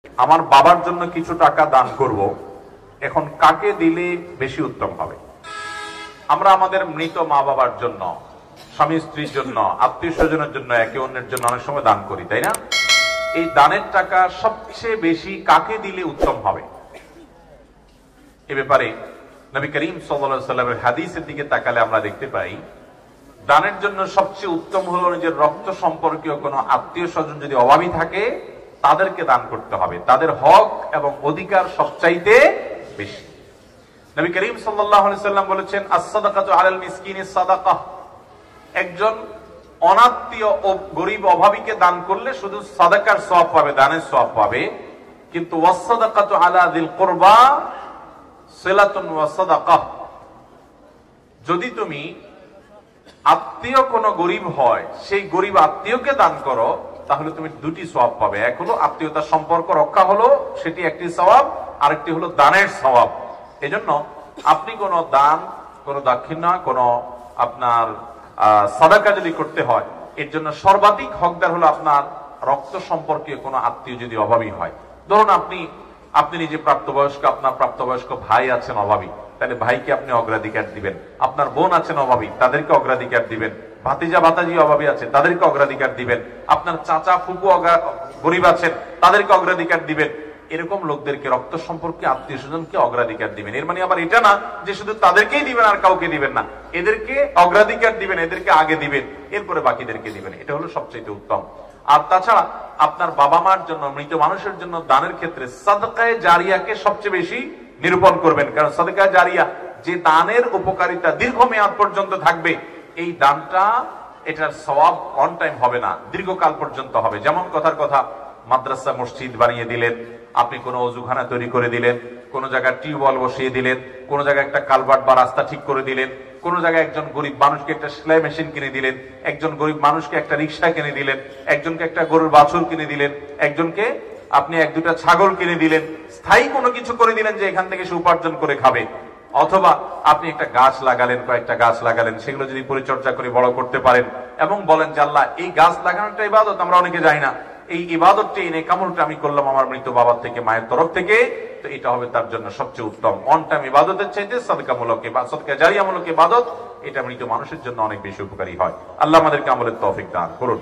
আমার বাবার জন্য কিছু টাকা দান করব, এখন কাকে দিলে বেশি উত্তম হবে? আমরা আমাদের মৃত মা বাবার জন্য, স্বামী স্ত্রীর জন্য, আত্মীয় স্বজনের জন্য, একে অন্যের জন্য অনেক সময় দান করি, তাই না? এই দানের টাকা সবচেয়ে বেশি কাকে দিলে উত্তম হবে? এ ব্যাপারে নবী করিম সাল্লাল্লাহু আলাইহি ওয়াসাল্লামের হাদিসের দিকে তাকালে আমরা দেখতে পাই, দানের জন্য সবচেয়ে উত্তম হলো নিজের রক্ত সম্পর্কীয় কোনো আত্মীয় স্বজন যদি অভাবী থাকে তাদেরকে দান করতে হবে। তাদের হক এবং অধিকার সবচাইতে বেশি। নবী করিম সাল্লাল্লাহু আলাইহি ওয়াসাল্লাম বলেছেন, আস-সাদাকাতু আলাল মিসকিনি সাদাকাহ। একজন অনাত্মীয় ও গরীব অভাবীকে দান করলে শুধু সাদাকার সওয়াব পাবে, দানের সওয়াব পাবে, কিন্তু ওয়াস-সাদাকাতু আলা যিল কুরবা সিলাতুন ওয়া সাদাকাহ। যদি তুমি আত্মীয় কোন গরিব হয়, সেই গরিব আত্মীয়কে দান করো, তাহলে তুমি দুটি সওয়াব পাবে। এক হলো আত্মীয়তার সম্পর্ক রক্ষা হলো, সেটি একটি সওয়াব, আরেকটি হলো দানের সওয়াব। এজন্য আপনি কোন দান, কোন দাক্ষিণা, কোন আপনার সাদাকা যদি করতে হয়, এর জন্য সর্বাধিক হকদার হলো আপনার রক্ত সম্পর্কীয় কোন আত্মীয় যদি অভাবী হয়। ধরুন আপনি নিজে প্রাপ্তবয়স্ক, আপনার প্রাপ্তবয়স্ক ভাই আছেন অভাবী, তাহলে ভাইকে আপনি অগ্রাধিকার দিবেন। আপনার বোন আছেন অভাবী, তাদেরকে অগ্রাধিকার দিবেন। ভাতিজা ভাতাজি অভাবী আছে, তাদেরকে অগ্রাধিকার দিবেন। আপনার চাচা ফুপু গরিব আছেন, তাদেরকে অগ্রাধিকার দিবেন। এরকম লোকদেরকে, রক্ত সম্পর্কে আত্মীয় স্বজনকে অগ্রাধিকার দিবেন। এর মানে আবার এটা না যে শুধু তাদেরকেই দিবেন আর কাউকে দিবেন না, এদেরকে অগ্রাধিকার দিবেন, এদেরকে আগে দিবেন, এরপরে বাকিদেরকে দিবেন। এটা হলো সবচেয়ে উত্তম। আর তাছাড়া আপনার বাবা মার জন্য, মৃত মানুষের জন্য দানের ক্ষেত্রে সাদকায়ে জারিয়াকে সবচেয়ে বেশি নিরূপণ করবেন। কারণ সাদকায়ে জারিয়া, যে দানের উপকারিতা দীর্ঘমেয়াদ পর্যন্ত থাকবে, এই দানটা, এটার সওয়াব অন টাইম হবে না, দীর্ঘকাল পর্যন্ত হবে। যেমন কথার কথা, মাদ্রাসা মসজিদ বানিয়ে দিলেন, আপনি কোনো অজুখানা তৈরি করে দিলেন, কোন জায়গায় টিউবওয়েল বসিয়ে দিলেন, কোন জায়গায় একটা কালভার্ট বা রাস্তা ঠিক করে দিলেন, কোন জায়গায় একজন গরিব মানুষকে একটা সেলাই মেশিন কিনে দিলেন, একজন গরিব মানুষকে একটা রিক্সা কিনে দিলেন, একজনকে একটা গরুর বাছুর কিনে দিলেন, একজনকে আপনি এক দুটা ছাগল কিনে দিলেন, স্থায়ী কোনো কিছু করে দিলেন যে এখান থেকে সে উপার্জন করে খাবে। অথবা আপনি একটা গাছ লাগালেন, কয়েকটা গাছ লাগালেন, সেগুলো যদি পরিচর্যা করে বড় করতে পারেন এবং বলেন যে আল্লাহ, এই গাছ লাগানোটা ইবাদত, আমরা অনেকে জানি না, এই ইবাদতটা, এই নেকামলটা আমি করলাম আমার মৃত বাবার থেকে, মায়ের তরফ থেকে, তো এটা হবে তার জন্য সবচেয়ে উত্তম। অন টাইম ইবাদতের চাইতে সাদকামূলক বা সাদকায়ে জারিয়ামূলক ইবাদত, এটা মৃত মানুষের জন্য অনেক বেশি উপকারী হয়। আল্লাহ আমাদেরকে আমলের তৌফিক দান করুন।